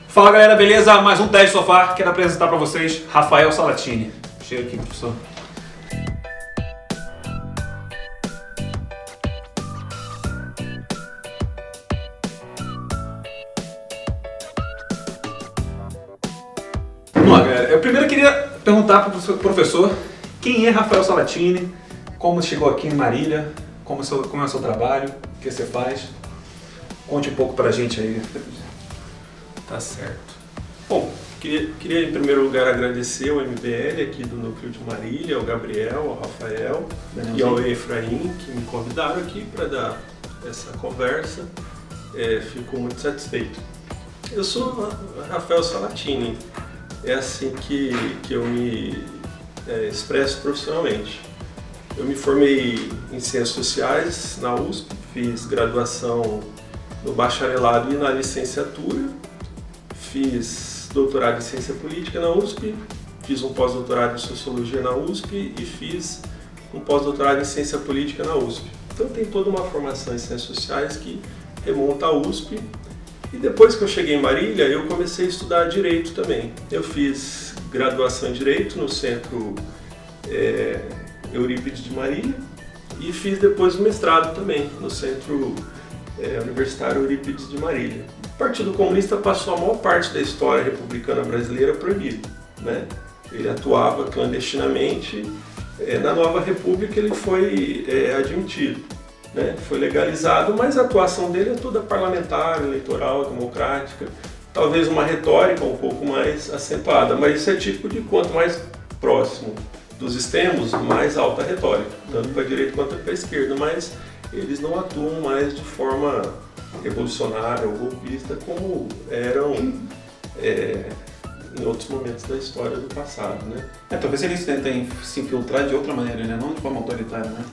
Fala galera, beleza? Mais um teste sofá. Quero apresentar para vocês Rafael Salatini. Chega aqui, professor. Vamos lá, galera. Eu primeiro queria perguntar para o professor quem é Rafael Salatini, como chegou aqui em Marília, como é o seu trabalho, o que você faz. Conte um pouco pra gente aí. Tá certo. Bom, queria em primeiro lugar agradecer ao MBL aqui do Núcleo de Marília, ao Gabriel, ao Rafael e ao Efraim, que me convidaram aqui para dar essa conversa. Fico muito satisfeito. Eu sou Rafael Salatini, é assim que eu me expresso profissionalmente. Eu me formei em Ciências Sociais na USP, fiz graduação no bacharelado e na licenciatura, fiz doutorado em Ciência Política na USP, fiz um pós-doutorado em Sociologia na USP e fiz um pós-doutorado em Ciência Política na USP. Então tem toda uma formação em Ciências Sociais que remonta à USP. E depois que eu cheguei em Marília, eu comecei a estudar Direito também. Eu fiz graduação em Direito no Centro Eurípides de Marília e fiz depois o mestrado também no Centro Universitário Eurípides de Marília. O Partido Comunista passou a maior parte da história republicana brasileira proibido, né? Ele atuava clandestinamente. Na Nova República ele foi admitido, né? Foi legalizado, mas a atuação dele é toda parlamentar, eleitoral, democrática, talvez uma retórica um pouco mais acentuada, mas isso é típico de quanto mais próximo dos extremos, mais alta a retórica, tanto para a direita quanto para a esquerda, mas eles não atuam mais de forma revolucionária ou golpista como eram em outros momentos da história do passado, né? Talvez eles tentem se infiltrar de outra maneira, né? Não de forma autoritária, né?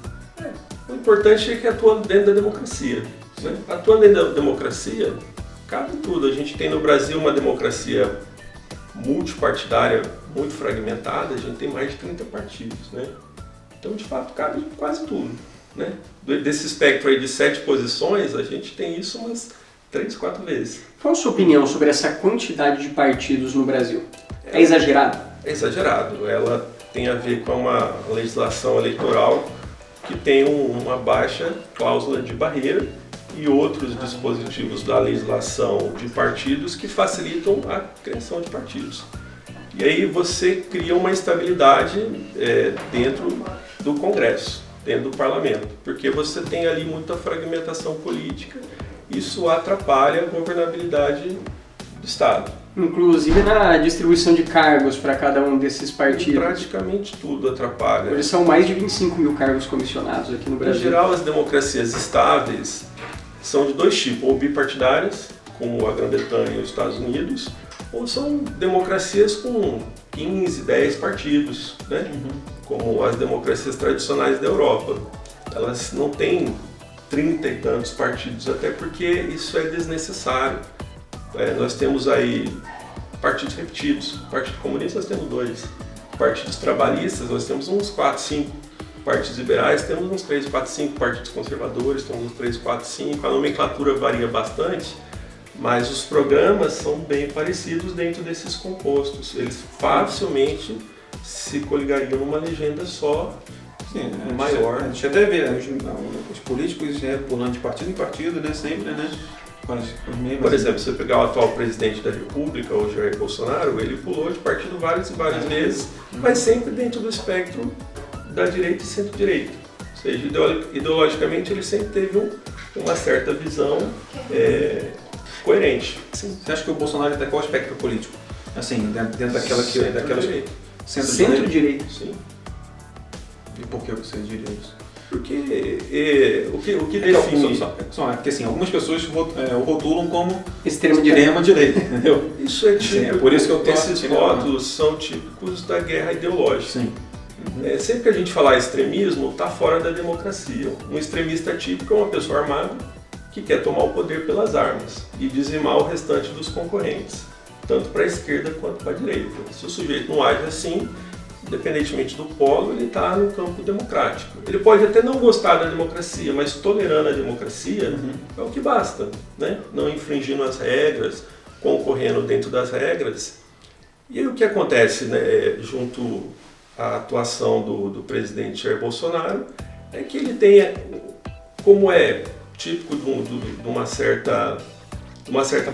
O importante é que atuando dentro da democracia, né? Atuando dentro da democracia, cabe tudo. A gente tem no Brasil uma democracia multipartidária muito fragmentada, a gente tem mais de 30 partidos, né? Então, de fato, cabe quase tudo, né? Desse espectro aí de 7 posições, a gente tem isso umas 3, 4 vezes. Qual a sua opinião sobre essa quantidade de partidos no Brasil? É exagerado? É exagerado. Ela tem a ver com uma legislação eleitoral que tem uma baixa cláusula de barreira e outros dispositivos da legislação de partidos que facilitam a criação de partidos. E aí você cria uma estabilidade dentro do Congresso, dentro do Parlamento, porque você tem ali muita fragmentação política, isso atrapalha a governabilidade do Estado. Inclusive na distribuição de cargos para cada um desses partidos. E praticamente tudo atrapalha. Hoje são mais de 25 mil cargos comissionados aqui no Brasil. Em geral, as democracias estáveis são de dois tipos, ou bipartidárias, como a Grã-Bretanha e os Estados Unidos, ou são democracias com 15, 10 partidos, né? Como as democracias tradicionais da Europa. Elas não têm 30 e tantos partidos, até porque isso é desnecessário. Nós temos aí partidos repetidos. O Partido Comunista nós temos 2. Partidos trabalhistas nós temos uns 4, 5. Partidos liberais temos uns 3, 4, 5. Partidos conservadores temos uns 3, 4, 5. A nomenclatura varia bastante, mas os programas são bem parecidos dentro desses compostos. Eles facilmente se coligariam numa legenda só. Sim, maior. A gente até vê os políticos pulando de partido em partido, né? Sempre, né? Por exemplo, se você pegar o atual presidente da República, o Jair Bolsonaro, ele pulou de partido várias e várias vezes, mas sempre dentro do espectro da direita e centro-direita. Ou seja, ideologicamente ele sempre teve uma certa visão coerente. Sim. Você acha que o Bolsonaro está qual espectro político? Assim, dentro daquela Centro-direita. Centro-direita? Sim. E por que você diria isso? Porque o que define... Porque assim, algumas pessoas o rotulam como extrema-direita, entendeu? Isso é típico. Por isso que eu tô esses votos são típicos da guerra ideológica. Sim. Sempre que a gente falar extremismo, está fora da democracia. Um extremista típico é uma pessoa armada que quer tomar o poder pelas armas e dizimar o restante dos concorrentes, tanto para a esquerda quanto para a direita. Se o sujeito não age assim, independentemente do polo, ele está no campo democrático. Ele pode até não gostar da democracia, mas tolerando a democracia é o que basta, né? Não infringindo as regras, concorrendo dentro das regras. E aí o que acontece, né, junto à atuação do presidente Jair Bolsonaro, é que ele tem, como é típico de uma certa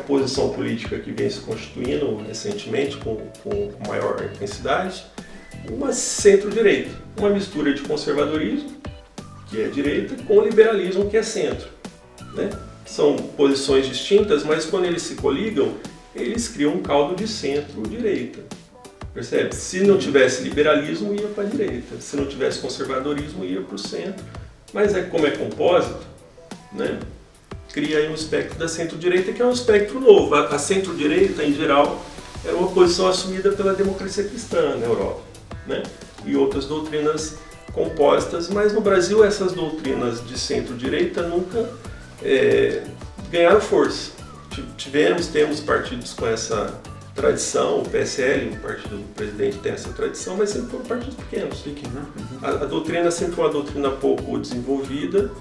posição política que vem se constituindo recentemente com maior intensidade, uma centro-direita, uma mistura de conservadorismo, que é direita, com liberalismo, que é centro, né? São posições distintas, mas quando eles se coligam, eles criam um caldo de centro-direita. Percebe? Se não tivesse liberalismo, ia para a direita. Se não tivesse conservadorismo, ia para o centro. Mas como é compósito, né? Cria aí um espectro da centro-direita, que é um espectro novo. A centro-direita, em geral, era uma posição assumida pela democracia cristã na Europa, né? E outras doutrinas compostas, mas no Brasil essas doutrinas de centro-direita nunca ganharam força. Temos partidos com essa tradição, o PSL, o partido do presidente, tem essa tradição, mas sempre foram partidos pequenos. A doutrina sempre foi uma doutrina pouco desenvolvida.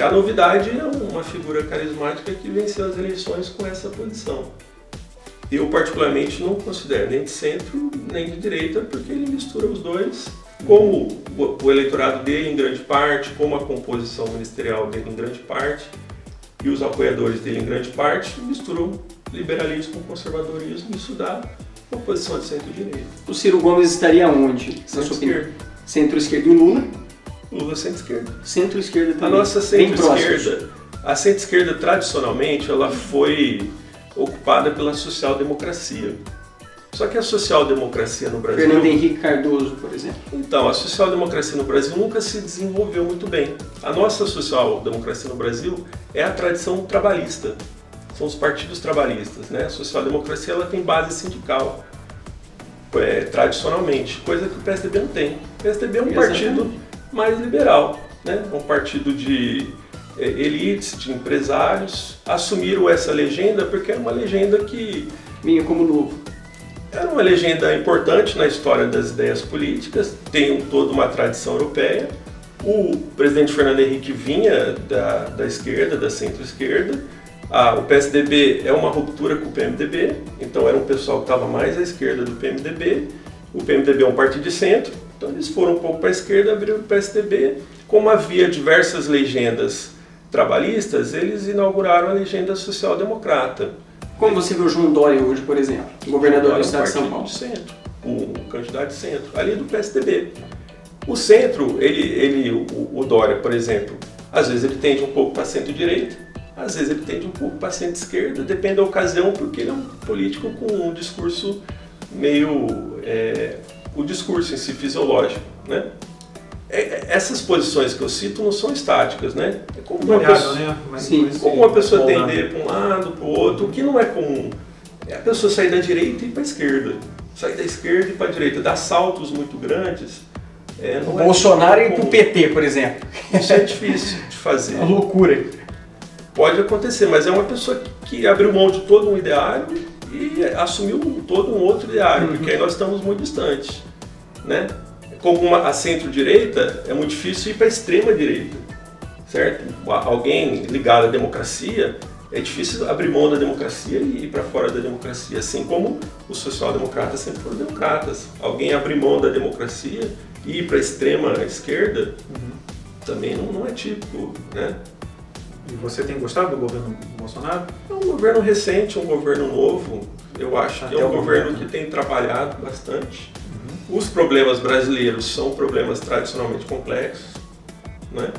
A novidade é uma figura carismática que venceu as eleições com essa posição. Eu, particularmente, não considero nem de centro nem de direita, porque ele mistura os dois, como o eleitorado dele, em grande parte, como a composição ministerial dele, em grande parte, e os apoiadores dele, em grande parte, misturam liberalismo com conservadorismo, e isso dá uma posição de centro-direita. O Ciro Gomes estaria onde? Centro-esquerda. Centro-esquerda. E o Lula? Lula centro-esquerda. Centro-esquerda também. A nossa centro-esquerda, a centro-esquerda tradicionalmente, ela foi ocupada pela social-democracia. Só que a social-democracia no Brasil... Fernando Henrique Cardoso, por exemplo. Então, a social-democracia no Brasil nunca se desenvolveu muito bem. A nossa social-democracia no Brasil é a tradição trabalhista. São os partidos trabalhistas, né? A social-democracia ela tem base sindical, tradicionalmente, coisa que o PSDB não tem. O PSDB é um partido mais liberal, né? Um partido de elites, de empresários, assumiram essa legenda porque era uma legenda que... vinha como novo. Era uma legenda importante na história das ideias políticas, tem toda uma tradição europeia. O presidente Fernando Henrique vinha da esquerda, da centro-esquerda. O PSDB é uma ruptura com o PMDB, então era um pessoal que estava mais à esquerda do PMDB. O PMDB é um partido de centro, então eles foram um pouco para a esquerda, abriram o PSDB. Como havia diversas legendas trabalhistas, eles inauguraram a legenda social-democrata. Como você vê o João Dória hoje, por exemplo, governador do estado de São Paulo? De centro, o candidato de centro, ali do PSDB. O centro, o Dória, por exemplo, às vezes ele tende um pouco para centro-direita, às vezes ele tende um pouco para centro-esquerda, depende da ocasião, porque ele é um político com um discurso meio... o discurso em si fisiológico, né? Essas posições que eu cito não são estáticas, né? É como uma pessoa, né? como uma pessoa tender para um lado, para o outro. O que não é comum é a pessoa sair da direita e ir para a esquerda, sair da esquerda e ir para a direita, dar saltos muito grandes. Não Bolsonaro e para o PT, por exemplo. Isso é difícil de fazer. É uma loucura. Pode acontecer, mas é uma pessoa que abriu mão de todo um ideário e assumiu todo um outro ideário, porque aí nós estamos muito distantes, né? Como a centro-direita, é muito difícil ir para a extrema-direita, certo? Alguém ligado à democracia, é difícil abrir mão da democracia e ir para fora da democracia, assim como os social-democratas sempre foram democratas. Alguém abrir mão da democracia e ir para a extrema-esquerda também não é típico, né? E você tem gostado do governo Bolsonaro? É um governo recente, um governo novo. Eu acho que é um governo que tem trabalhado bastante. Os problemas brasileiros são problemas tradicionalmente complexos, né?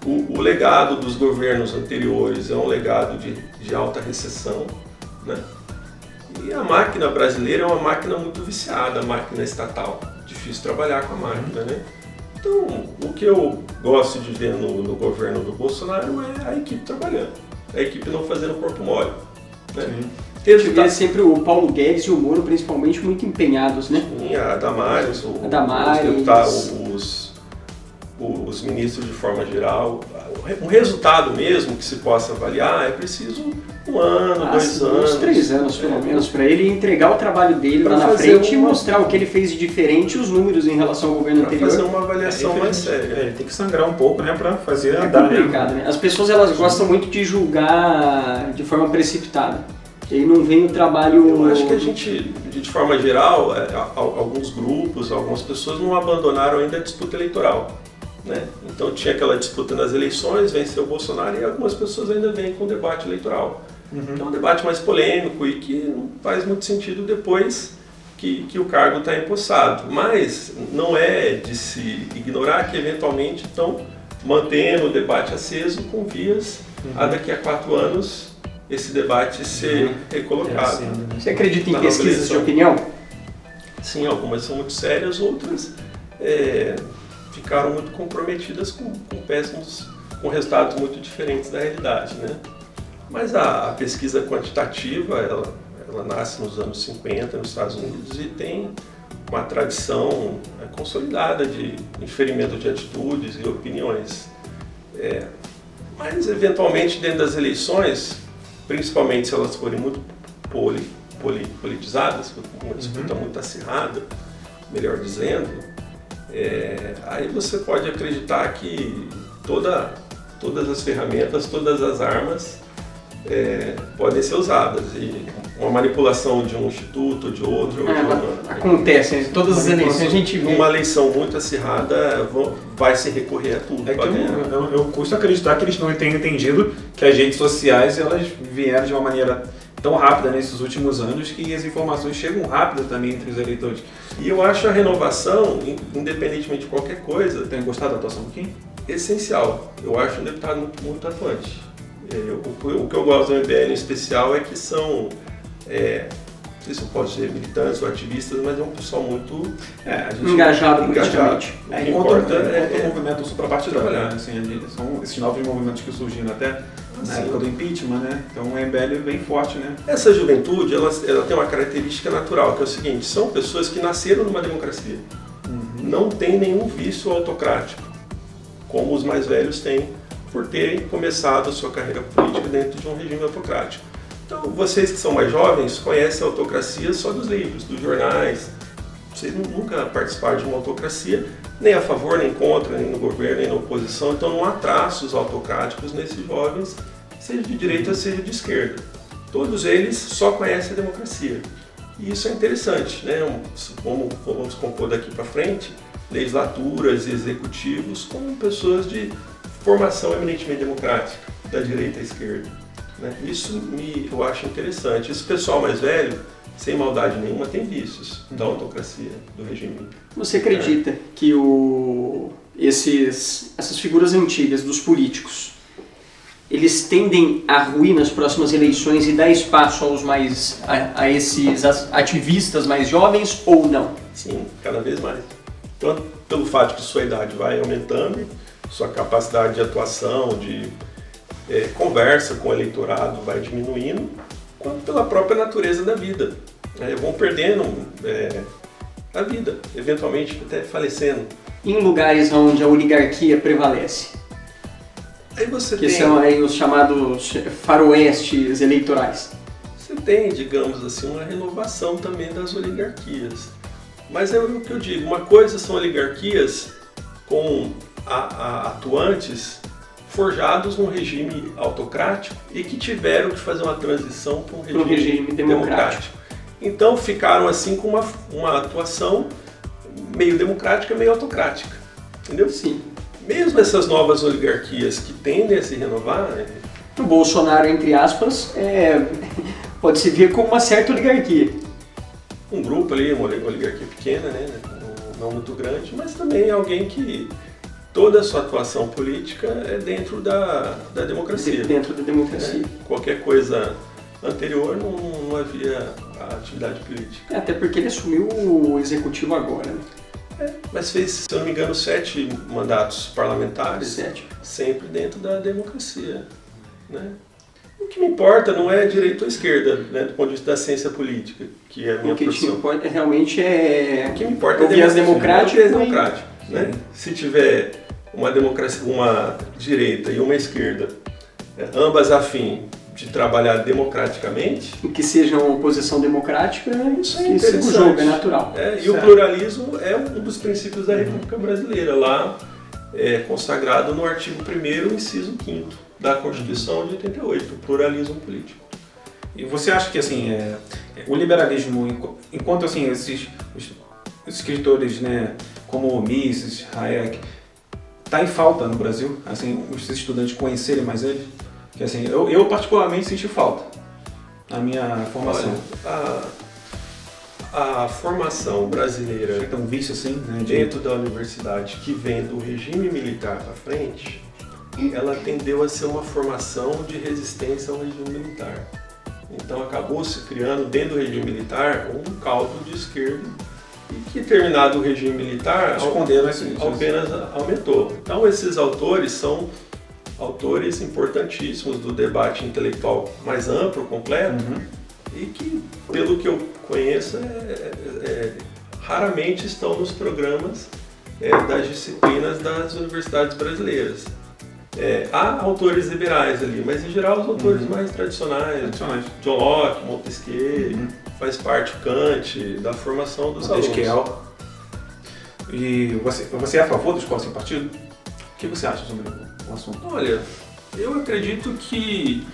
O legado dos governos anteriores é um legado de alta recessão, né? E a máquina brasileira é uma máquina muito viciada, a máquina estatal. Difícil trabalhar com a máquina, né? Então, o que eu gosto de ver no governo do Bolsonaro é a equipe trabalhando, a equipe não fazendo corpo mole, né? Eu tive sempre o Paulo Guedes e o Moro, principalmente, muito empenhados, né? Sim, a Damares, os ministros de forma geral. Um resultado mesmo que se possa avaliar é preciso 1 ano, 2 anos. Uns 3 anos, pelo menos, para ele entregar o trabalho dele lá na frente e mostrar o que ele fez de diferente e os números em relação ao governo anterior. Fazer uma avaliação mais séria. Ele tem que sangrar um pouco, né, para fazer andar. É complicado, né? As pessoas elas gostam muito de julgar de forma precipitada. E aí não vem o trabalho... Eu acho que a gente, de forma geral, alguns grupos, algumas pessoas não abandonaram ainda a disputa eleitoral, né? Então tinha aquela disputa nas eleições, venceu o Bolsonaro, e algumas pessoas ainda vêm com o debate eleitoral. É um debate mais polêmico e que não faz muito sentido depois que o cargo está empossado. Mas não é de se ignorar que eventualmente estão mantendo o debate aceso com vias a daqui a 4 anos esse debate ser recolocado. Você acredita em pesquisas de opinião? Sim, algumas são muito sérias, outras ficaram muito comprometidas com resultados muito diferentes da realidade, né? Mas a pesquisa quantitativa, ela nasce nos anos 50 nos Estados Unidos e tem uma tradição consolidada de inferimento de atitudes e opiniões. Mas, eventualmente, dentro das eleições, principalmente se elas forem muito politizadas, uma disputa muito acirrada, melhor dizendo, aí você pode acreditar que todas as ferramentas, todas as armas podem ser usadas. E uma manipulação de um instituto, de outro... Acontece, em todas as eleições a gente vê. Uma eleição muito acirrada vai se recorrer a tudo. Eu custo acreditar que eles não tenham entendido que as redes sociais elas vieram de uma maneira tão rápida nesses últimos anos que as informações chegam rápido também entre os eleitores. E eu acho a renovação, independentemente de qualquer coisa... Tem gostado da atuação do Kim? Essencial. Eu acho um deputado muito atuante. O que eu gosto do MBL em especial é que são, não sei se eu posso dizer militantes ou ativistas, mas é um pessoal muito engajado politicamente. Enquanto o movimento suprapartidário, né? Assim, são esses novos movimentos que surgiram até na época do impeachment, né? Então o MBL vem forte, né? Essa juventude, ela tem uma característica natural, que é o seguinte: são pessoas que nasceram numa democracia, não tem nenhum vício autocrático, como os mais velhos têm, por terem começado a sua carreira política dentro de um regime autocrático. Então, vocês que são mais jovens conhecem a autocracia só dos livros, dos jornais. Vocês nunca participaram de uma autocracia, nem a favor, nem contra, nem no governo, nem na oposição. Então, não há traços autocráticos nesses jovens, seja de direita, seja de esquerda. Todos eles só conhecem a democracia. E isso é interessante, né? Vamos compor daqui para frente legislaturas e executivos com pessoas de formação eminentemente democrática, da direita à esquerda, né? Isso eu acho interessante. Esse pessoal mais velho, sem maldade nenhuma, tem vícios da autocracia, do regime. Você acredita que essas figuras antigas dos políticos, eles tendem a ruir nas próximas eleições e dar espaço a esses ativistas mais jovens ou não? Sim, cada vez mais. Tanto pelo fato de que sua idade vai aumentando, sua capacidade de atuação, de conversa com o eleitorado vai diminuindo, quanto pela própria natureza da vida. Vão perdendo a vida, eventualmente até falecendo. Em lugares onde a oligarquia prevalece? Aí você que são aí os chamados faroestes eleitorais. Você tem, digamos assim, uma renovação também das oligarquias. Mas é o que eu digo, uma coisa são oligarquias com atuantes forjados num regime autocrático e que tiveram que fazer uma transição para um regime democrático. Então ficaram assim com uma atuação meio democrática, meio autocrática. Entendeu? Sim. Mesmo essas novas oligarquias que tendem a se renovar... O Bolsonaro, entre aspas, pode se ver como uma certa oligarquia. Um grupo ali, uma oligarquia pequena, né? Não muito grande, mas também alguém que toda a sua atuação política é dentro da democracia. Dentro da democracia. Qualquer coisa anterior não havia a atividade política. Até porque ele assumiu o executivo agora, né? Mas fez, se eu não me engano, 7 mandatos parlamentares, 7. Sempre dentro da democracia, né? O que me importa não é direita ou esquerda, né, do ponto de vista da ciência política, que é a minha profissão. O que importa realmente é... O que me importa é viés democrático. Né? Se tiver uma democracia, uma direita e uma esquerda, ambas a fim de trabalhar democraticamente... E que seja uma oposição democrática, isso é interessante. O jogo é natural. E o pluralismo é um dos princípios da República Brasileira, lá consagrado no artigo 1º, inciso 5º da Constituição de 88, o pluralismo político. E você acha que assim, o liberalismo, enquanto assim, esses escritores, né, como Mises, Hayek, está em falta no Brasil, assim, os estudantes conhecerem mais ele? Que assim, eu particularmente senti falta na minha formação. Olha, a formação brasileira Tem um vício assim, né, dentro da universidade que vem do regime militar para frente, ela tendeu a ser uma formação de resistência ao regime militar. Então acabou se criando dentro do regime militar um caldo de esquerda e que, terminado o regime militar, apenas aumentou. Então esses autores são autores importantíssimos do debate intelectual mais amplo, completo, e que, pelo que eu conheço, raramente estão nos programas das disciplinas das universidades brasileiras. Há autores liberais ali, mas em geral os autores mais tradicionais. John Locke, Montesquieu, faz parte Kant, da formação dos alunos. E você é a favor da escola sem partido? O que você acha sobre o assunto? Olha, eu acredito que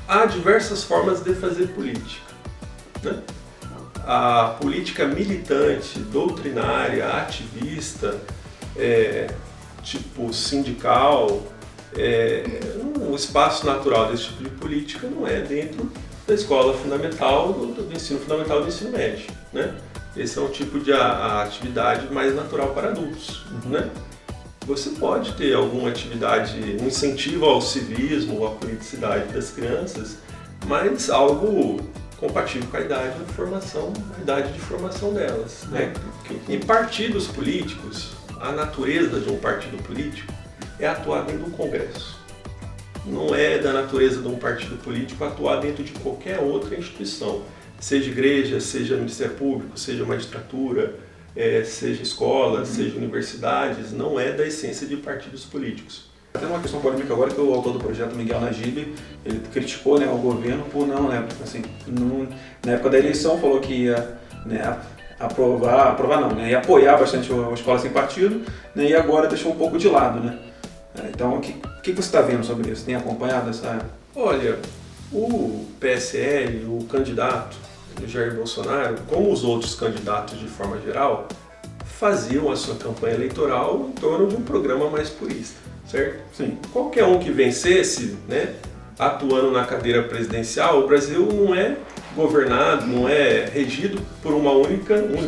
há diversas formas de fazer política, né? A política militante, doutrinária, ativista, tipo sindical, o espaço natural desse tipo de política não é dentro da escola fundamental, do ensino fundamental e do ensino médio, né? Esse é um tipo de atividade mais natural para adultos, né? Você pode ter alguma atividade, um incentivo ao civismo, à politicidade das crianças, mas algo compatível com a idade de formação delas, né? Em partidos políticos, a natureza de um partido político é atuar dentro do Congresso. Não é da natureza de um partido político atuar dentro de qualquer outra instituição, seja igreja, seja Ministério Público, seja magistratura, seja escola, seja universidades, não é da essência de partidos políticos. Tem uma questão polêmica agora que o autor do projeto, Miguel Najib, ele criticou, né, o governo por não, né, assim, na época da eleição falou que ia, né, aprovar não, né, ia apoiar bastante a escola sem partido, né, e agora deixou um pouco de lado, né. Então, o que você está vendo sobre isso? Tem acompanhado essa... Olha, o PSL, o candidato, o Jair Bolsonaro, como os outros candidatos de forma geral, faziam a sua campanha eleitoral em torno de um programa mais purista, certo? Sim. Qualquer um que vencesse, né, atuando na cadeira presidencial, o Brasil não é governado, não é regido por um único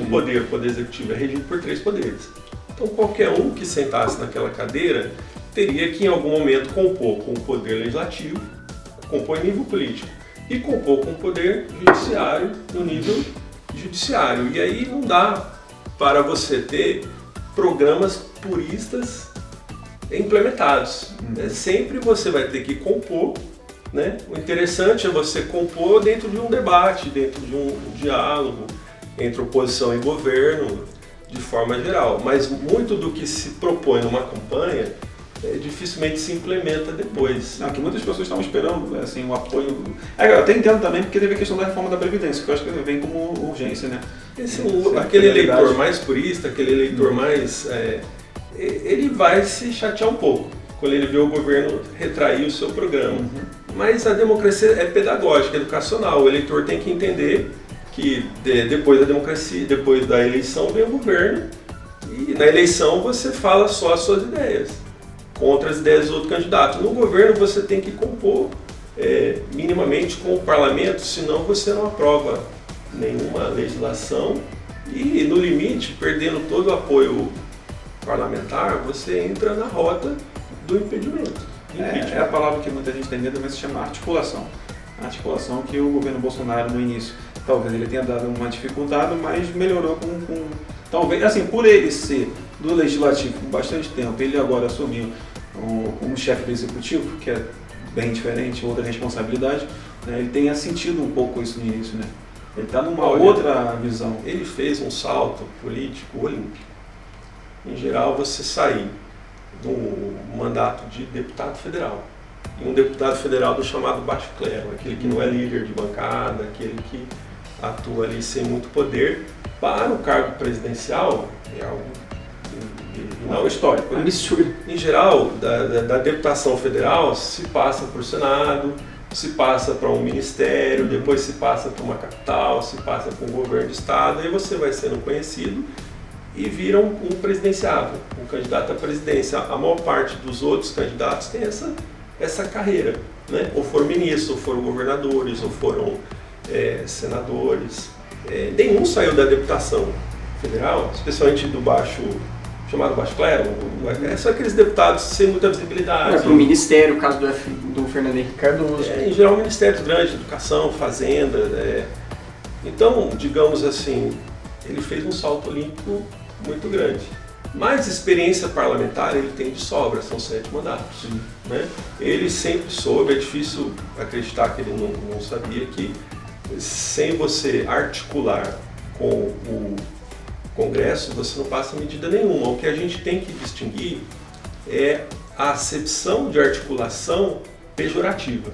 poder, o poder executivo, é regido por 3 poderes. Então qualquer um que sentasse naquela cadeira teria que em algum momento compor com o poder legislativo, compor em nível político, e compor com o poder judiciário no nível judiciário. E aí não dá para você ter programas puristas implementados. Sempre você vai ter que compor, né? O interessante é você compor dentro de um debate, dentro de um diálogo entre oposição e governo, de forma geral. Mas muito do que se propõe numa campanha dificilmente se implementa depois. Não, que muitas pessoas estavam esperando, assim, o apoio... Eu até entendo também porque teve a questão da reforma da Previdência, que eu acho que vem como urgência, né? Aquele eleitor mais purista, aquele eleitor mais... ele vai se chatear um pouco quando ele vê o governo retrair o seu programa. Mas a democracia é pedagógica, educacional. O eleitor tem que entender que depois da democracia, depois da eleição, vem o governo e na eleição você fala só as suas ideias contra as ideias do outro candidato. No governo você tem que compor minimamente com o parlamento, senão você não aprova nenhuma legislação e, no limite, perdendo todo o apoio parlamentar, você entra na rota do impedimento. É a palavra que muita gente tem medo, mas se chama articulação. A articulação que o governo Bolsonaro no início, talvez ele tenha dado uma dificuldade, mas melhorou com talvez, assim, por ele ser do legislativo por bastante tempo, ele agora assumiu como chefe do executivo, que é bem diferente, outra responsabilidade, né, ele tenha sentido um pouco isso no início, né? Ele está numa outra visão. Ele fez um salto político olímpico. Em geral, você sair do mandato de deputado federal e um deputado federal do chamado baixo clero, aquele que não é líder de bancada, aquele que atua ali sem muito poder, para o cargo presidencial é algo não histórico. Absurdo. Em geral, da deputação federal se passa para o Senado, se passa para um ministério, depois se passa para uma capital, se passa para um governo de estado, aí você vai sendo conhecido e vira um presidenciável, um candidato à presidência. A maior parte dos outros candidatos tem essa carreira, né? Ou foram ministros, ou foram governadores, ou foram senadores. Nenhum saiu da deputação federal, especialmente do chamado baixo clero, são aqueles deputados sem muita visibilidade. Para o ministério, o caso do Fernando Henrique Cardoso. Em geral, ministérios grandes, educação, fazenda. Então, digamos assim, ele fez um salto olímpico muito grande. Mas experiência parlamentar ele tem de sobra, são 7 mandatos. Né? Ele sempre soube, é difícil acreditar que ele não sabia que sem você articular com o Congresso, você não passa medida nenhuma. O que a gente tem que distinguir é a acepção de articulação pejorativa.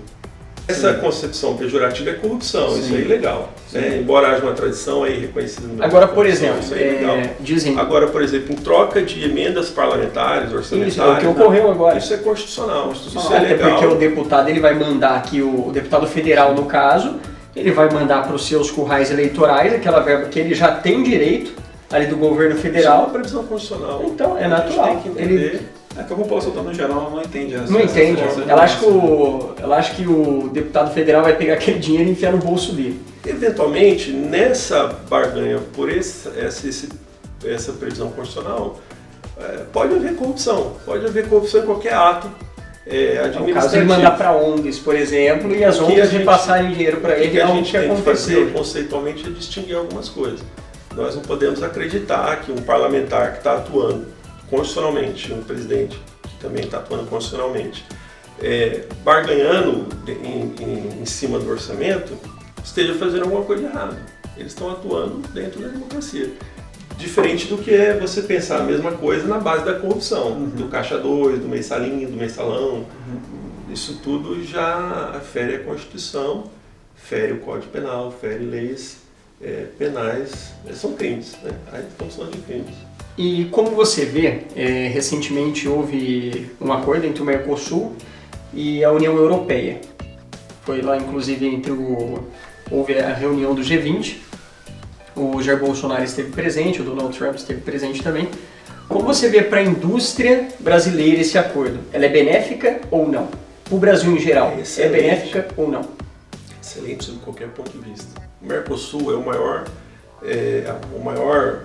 Essa concepção pejorativa é corrupção, Sim. Isso é ilegal. Né? Embora haja uma tradição aí reconhecida no Agora, por exemplo, isso é ilegal. dizem... Agora, por exemplo, em troca de emendas parlamentares, orçamentárias... Isso é o que ocorreu agora. Isso é constitucional, isso é Até legal. porque o deputado ele vai mandar aqui, o deputado federal no caso, ele vai mandar para os seus currais eleitorais aquela verba que ele já tem direito ali do governo Isso é federal. uma previsão constitucional. Então, é A gente natural. tem que entender. É que a população no geral não entende essa. Não entende. essa Ela acha que o deputado federal vai pegar aquele dinheiro e enfiar no bolso dele. Eventualmente, nessa barganha por essa previsão constitucional, pode haver corrupção. Pode haver corrupção em qualquer ato administrativo. No caso, ele mandar para ONGs, por exemplo, e as ONGs repassarem dinheiro para ele. O que a gente tem que aconteceu. fazer conceitualmente é distinguir algumas coisas. Nós não podemos acreditar que um parlamentar que está atuando constitucionalmente, um presidente que também está atuando constitucionalmente, barganhando em cima do orçamento, esteja fazendo alguma coisa errada. Eles estão atuando dentro da democracia. Diferente do que é você pensar a mesma coisa na base da corrupção, do Caixa 2, do mensalinho, do mensalão. Isso tudo já fere a Constituição, fere o Código Penal, fere leis penais. São crimes, né? Aí estamos falando de crimes. E como você vê, recentemente houve um acordo entre o Mercosul e a União Europeia. Foi lá, inclusive, houve a reunião do G20. O Jair Bolsonaro esteve presente, o Donald Trump esteve presente também. Como você vê para a indústria brasileira esse acordo? Ela é benéfica ou não? Para o Brasil em geral, é benéfica ou não? Excelente sob qualquer ponto de vista. O Mercosul é a maior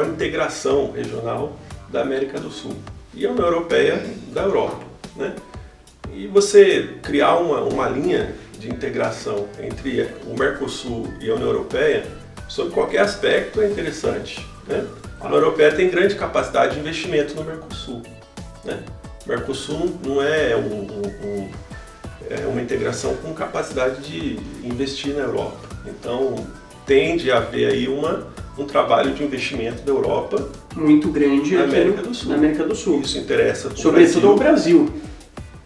integração regional da América do Sul e a União Europeia da Europa, né? E você criar uma linha de integração entre o Mercosul e a União Europeia, sob qualquer aspecto, é interessante, né? A União Europeia tem grande capacidade de investimento no Mercosul, né? O Mercosul não é uma integração com capacidade de investir na Europa. Então, tende a haver aí um trabalho de investimento da Europa muito grande na aqui América do Sul. Isso interessa para o Brasil. Sobretudo ao Brasil.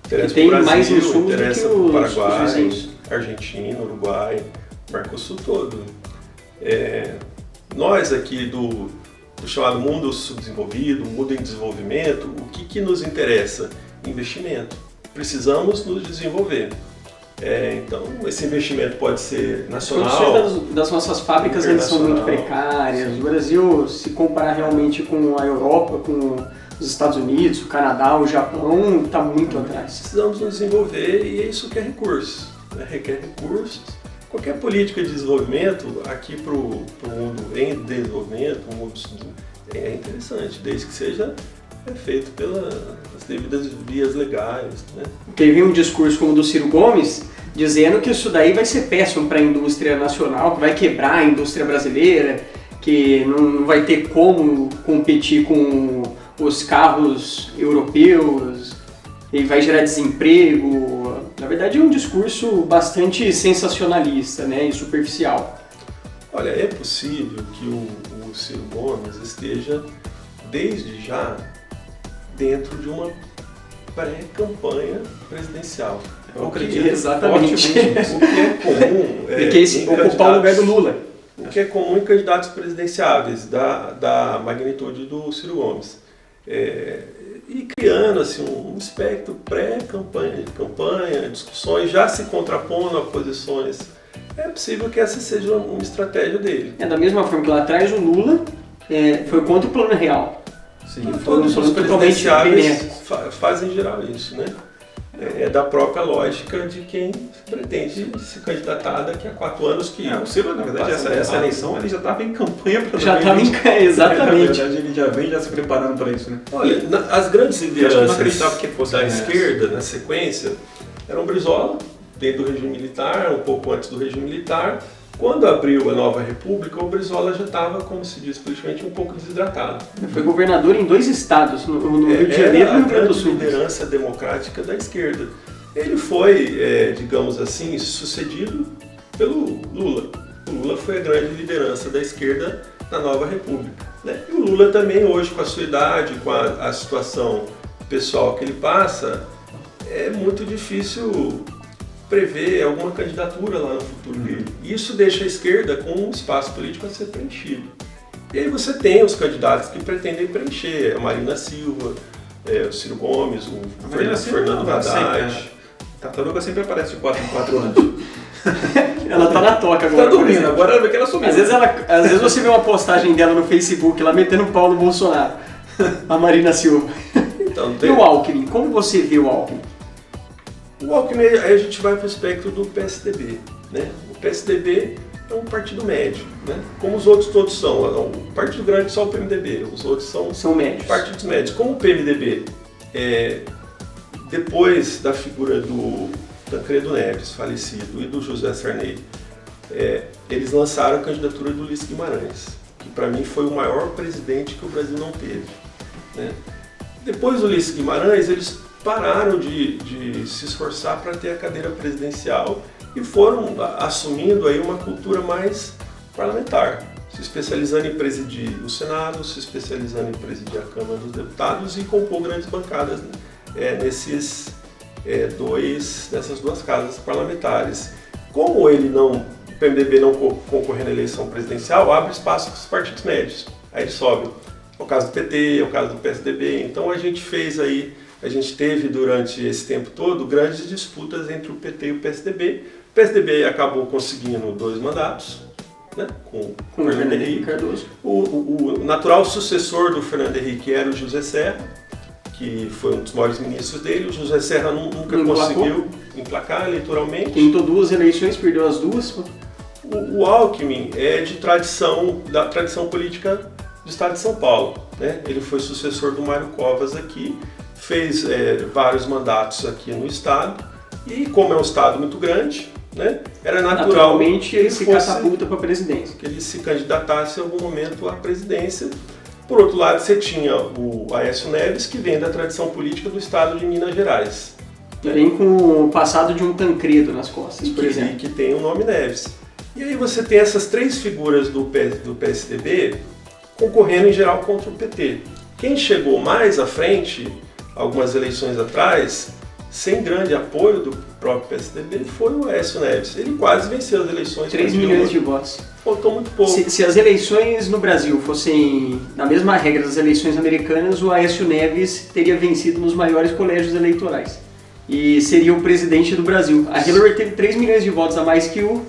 Interessa que tem pro Brasil, mais insumos interessa do que para o os Paraguai, vizinhos. Argentina, Uruguai, Mercosul todo. Nós aqui do chamado mundo subdesenvolvido, mundo em desenvolvimento, o que nos interessa? Investimento. Precisamos nos desenvolver. Então, esse investimento pode ser nacional. As condições das nossas fábricas eles são muito precárias. O Brasil, se comparar realmente com a Europa, com os Estados Unidos, o Canadá, o Japão, está muito atrás. Precisamos nos desenvolver e isso quer recursos. Requer recursos. Qualquer política de desenvolvimento aqui para o mundo em desenvolvimento, o mundo é interessante, desde que seja feito pelas devidas vias legais, né? Teve um discurso como o do Ciro Gomes dizendo que isso daí vai ser péssimo para a indústria nacional, que vai quebrar a indústria brasileira, que não vai ter como competir com os carros europeus e vai gerar desemprego. Na verdade é um discurso bastante sensacionalista, né, e superficial. Olha, é possível que o Ciro Gomes esteja desde já dentro de uma pré-campanha presidencial. Exatamente. O que é comum ocupar o lugar do Lula. O que é comum em candidatos presidenciáveis da magnitude do Ciro Gomes. e criando assim, um espectro pré-campanha, campanha, discussões, já se contrapondo a posições. É possível que essa seja uma estratégia dele. Da mesma forma que lá atrás o Lula foi contra o Plano Real. Sim, todos os presidenciáveis fazem em geral isso, né? É da própria lógica de quem pretende se candidatar daqui a 4 anos. Que o Ciro, na verdade, essa eleição ele já estava em campanha para já estava exatamente. Na verdade, ele já vem se preparando para isso, né? Olha, as grandes lideranças que fosse da esquerda, na sequência, eram Brizola, dentro do regime militar, um pouco antes do regime militar. Quando abriu a nova república, o Brizola já estava, como se diz politicamente, um pouco desidratado. Foi governador em 2 estados, no Rio de Janeiro e no Rio Grande do Sul. A liderança democrática da esquerda. Ele foi, digamos assim, sucedido pelo Lula. O Lula foi a grande liderança da esquerda na nova república, né? E o Lula também hoje, com a sua idade, com a situação pessoal que ele passa, é muito difícil prever alguma candidatura lá no futuro dele. Isso deixa a esquerda com um espaço político a ser preenchido. E aí você tem os candidatos que pretendem preencher, a Marina Silva, o Ciro Gomes, o Fernando Haddad. A tartaruga sempre aparece de 4 em 4 anos. Ela tá na toca agora. Tá dormindo, agora ela vê que ela sumiu. Às vezes você vê uma postagem dela no Facebook, lá metendo um pau no Bolsonaro. A Marina Silva. Então, E o Alckmin? Como você vê o Alckmin? O Alckmin, aí a gente vai para o espectro do PSDB, né? O PSDB é um partido médio, né? Como os outros todos são. O partido grande é só o PMDB, os outros são médios. Partidos médios. Como o PMDB, depois da figura do Tancredo Neves, falecido, e do José Sarney, eles lançaram a candidatura do Ulisses Guimarães, que para mim foi o maior presidente que o Brasil não teve, né? Depois do Ulisses Guimarães, eles pararam de se esforçar para ter a cadeira presidencial e foram assumindo aí uma cultura mais parlamentar, se especializando em presidir o Senado, se especializando em presidir a Câmara dos Deputados e compor grandes bancadas nessas 2 casas parlamentares. Como o PMDB não concorrer na eleição presidencial, abre espaço para os partidos médios, aí ele sobe. É o caso do PT, é o caso do PSDB, então a gente teve durante esse tempo todo grandes disputas entre o PT e o PSDB. O PSDB acabou conseguindo 2 mandatos, né, com o Fernando Henrique Cardoso. O natural sucessor do Fernando Henrique era o José Serra, que foi um dos maiores ministros dele. O José Serra nunca conseguiu emplacar eleitoralmente. Tentou 2 eleições, perdeu as 2. O Alckmin é da tradição política do estado de São Paulo, né? Ele foi sucessor do Mário Covas aqui, fez vários mandatos aqui no estado, e como é um estado muito grande, né, era naturalmente ele se catapulta para a presidência. Que ele se candidatasse em algum momento à presidência. Por outro lado, você tinha o Aécio Neves, que vem da tradição política do estado de Minas Gerais. Vem com o passado de um Tancredo nas costas, por exemplo. Que tem o nome Neves. E aí você tem essas 3 figuras do PSDB concorrendo em geral contra o PT. Quem chegou mais à frente, algumas eleições atrás, sem grande apoio do próprio PSDB, foi o Aécio Neves. Ele quase venceu as eleições. 3 milhões de votos. Faltou muito pouco. Se as eleições no Brasil fossem na mesma regra das eleições americanas, o Aécio Neves teria vencido nos maiores colégios eleitorais. E seria o presidente do Brasil. A Hillary teve 3 milhões de votos a mais que o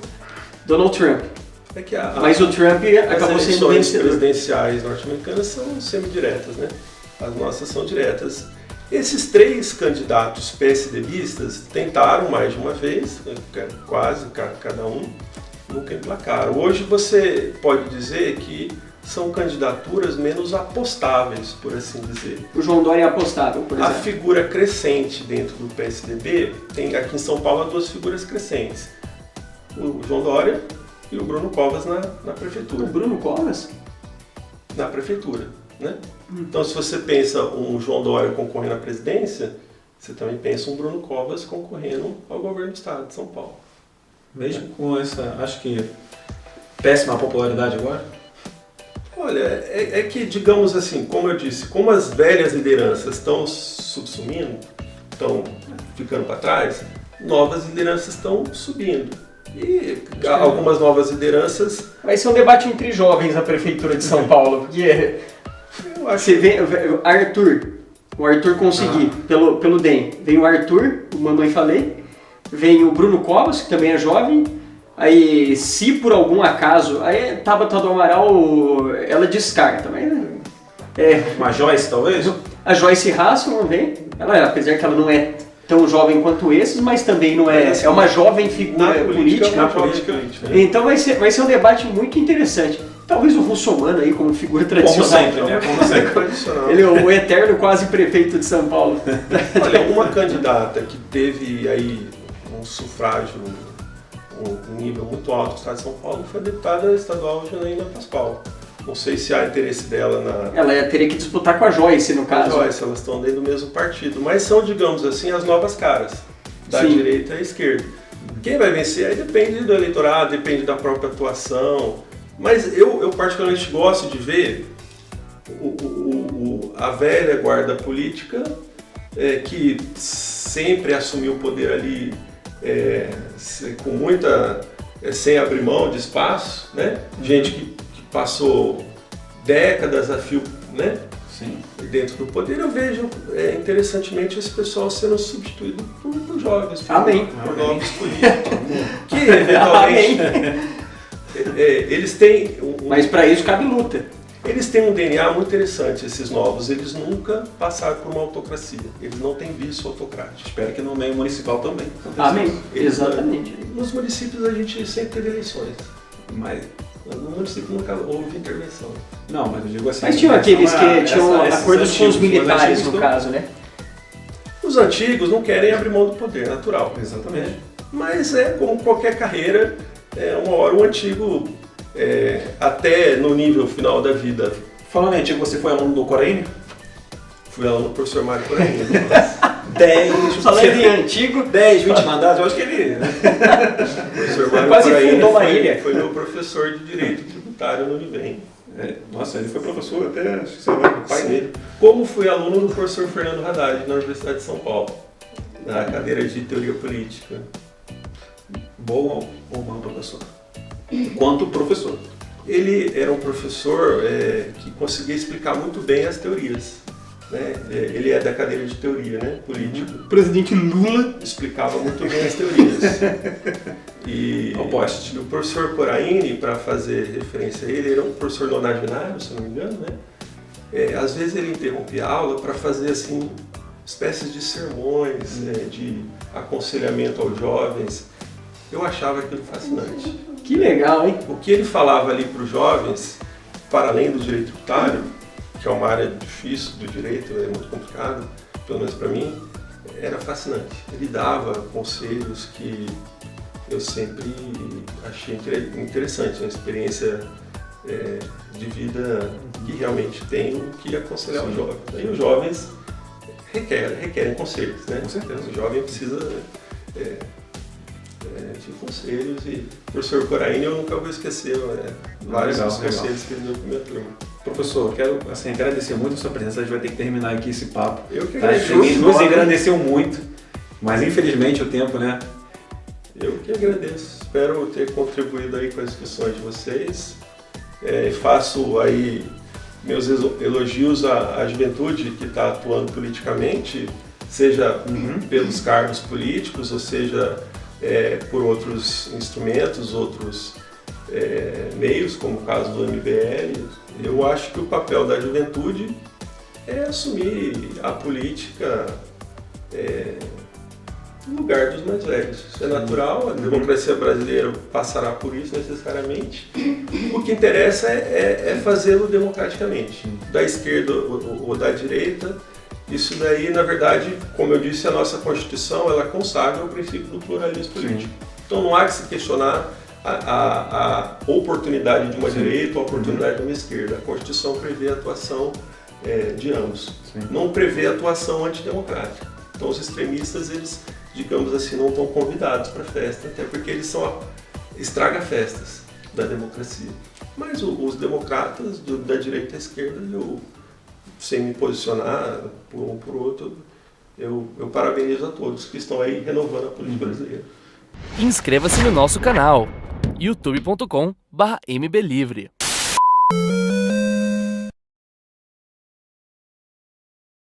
Donald Trump. Mas o Trump acabou sendo vencedor. As eleições presidenciais norte-americanas são semidiretas, né? As nossas são diretas. Esses 3 candidatos PSDBistas tentaram mais de uma vez, quase cada um, nunca emplacaram. Hoje você pode dizer que são candidaturas menos apostáveis, por assim dizer. O João Dória é apostável, por exemplo. A figura crescente dentro do PSDB, tem aqui em São Paulo 2 figuras crescentes. O João Dória e o Bruno Covas na prefeitura. O Bruno Covas? Na prefeitura, né? Então, se você pensa um João Dória concorrendo à presidência, você também pensa um Bruno Covas concorrendo ao governo do estado de São Paulo. Mesmo com essa, acho que, péssima popularidade agora? Olha, é que, digamos assim, como eu disse, como as velhas lideranças estão subsumindo, estão ficando para trás, novas lideranças estão subindo. E algumas novas lideranças... Vai ser um debate entre jovens na prefeitura de São Paulo, porque você vê Arthur, o Arthur conseguir pelo DEM, vem o Arthur, o Mamãe Falei, vem o Bruno Covas, que também é jovem, aí se por algum acaso, aí Tabata do Amaral, ela descarta, mas... Uma Joyce, talvez? A Joyce Hasselman vem, ela, apesar que ela não é tão jovem quanto esses, mas também não é, é uma jovem figura política. Na política, né? Então vai ser um debate muito interessante. Talvez o Russomano aí como figura Como tradicional. sempre, né? Como sempre. Tradicional. Ele é o eterno quase prefeito de São Paulo. Olha, uma candidata que teve aí um sufrágio, um nível muito alto no estado de São Paulo, foi a deputada estadual Janaína Pascoal. Não sei se há interesse dela na... Ela teria que disputar com a Joyce, no caso. Joyce, elas estão dentro do mesmo partido, mas são, digamos assim, as novas caras, da Sim. direita e à esquerda. Quem vai vencer aí depende do eleitorado, depende da própria atuação, mas eu particularmente gosto de ver a velha guarda política que sempre assumiu o poder ali com muita... sem abrir mão de espaço, né? Gente que passou décadas a fio, né? Sim. Dentro do poder. Eu vejo, interessantemente, esse pessoal sendo substituído por jovens, Amém. por novos políticos, que eventualmente eles têm Mas para isso cabe luta. eles têm um DNA muito interessante, esses novos. Eles nunca passaram por uma autocracia. Eles não têm vício autocrático. Espero que no meio municipal também. Amém. Eles, Exatamente. Nos municípios a gente sempre teve eleições. Mas, No município nunca houve intervenção. não, mas eu digo assim... Mas tinham aqueles que tinham esses acordos com os antigos, militares, antigos no caso, né? Os antigos não querem abrir mão do poder, natural. Exatamente. Mas como qualquer carreira, uma hora o antigo, até no nível final da vida. Falando em antigo, você foi aluno do Coraine? Fui aluno do professor Mário Coraine. falando em antigo, 10, 20 mandados, eu acho que ele... O professor Mário Quase Coraine fundou uma ilha. foi meu professor de Direito Tributário no Univem. Nossa, ele foi professor até, acho que você vai, o pai Sim. dele. Como fui aluno do professor Fernando Haddad na Universidade de São Paulo, na cadeira de Teoria Política. Bom ou mau professor? Quanto professor. Ele era um professor que conseguia explicar muito bem as teorias. Né? Ele é da cadeira de teoria, né? Política. o presidente Lula Explicava muito bem as teorias. E Oposte. o professor Coraine, para fazer referência a ele, era um professor nonagenário, se não me engano, né? Às vezes ele interrompia a aula para fazer assim espécies de sermões, de aconselhamento aos jovens. Eu achava aquilo fascinante. Que legal, hein? O que ele falava ali para os jovens, para além do direito tributário, que é uma área difícil do direito, é muito complicado, pelo menos para mim, era fascinante. Ele dava conselhos que eu sempre achei interessante, uma experiência de vida que realmente tem o que aconselhar os jovens. E os jovens requerem conselhos, né? Com certeza. O jovem precisa de conselhos e o professor Coraine eu nunca vou esquecer vários dos conselhos que ele deu para minha turma. Professor, quero agradecer muito a sua presença, a gente vai ter que terminar aqui esse papo. Eu que Você agradeço. nos engrandeceu muito, mas infelizmente o tempo, né? Eu que agradeço. Espero ter contribuído aí com as discussões de vocês. Faço aí meus elogios à juventude que está atuando politicamente, seja pelos cargos políticos, ou seja por outros instrumentos, outros meios, como o caso do MBL. Eu acho que o papel da juventude é assumir a política no lugar dos mais velhos. Isso é natural, a democracia brasileira passará por isso necessariamente. O que interessa é fazê-lo democraticamente, da esquerda ou da direita. Isso daí, na verdade, como eu disse, a nossa Constituição ela consagra o princípio do pluralismo político. Então não há que se questionar a oportunidade de uma direita ou a oportunidade de uma esquerda. A Constituição prevê a atuação de ambos. Sim. Não prevê a atuação antidemocrática. Então os extremistas, eles, digamos assim, não estão convidados para a festa, até porque eles são estraga-festas da democracia. Mas os democratas da direita e da esquerda, sem me posicionar por um por outro, eu parabenizo a todos que estão aí renovando a política brasileira. Inscreva-se no nosso canal youtube.com/mblivre.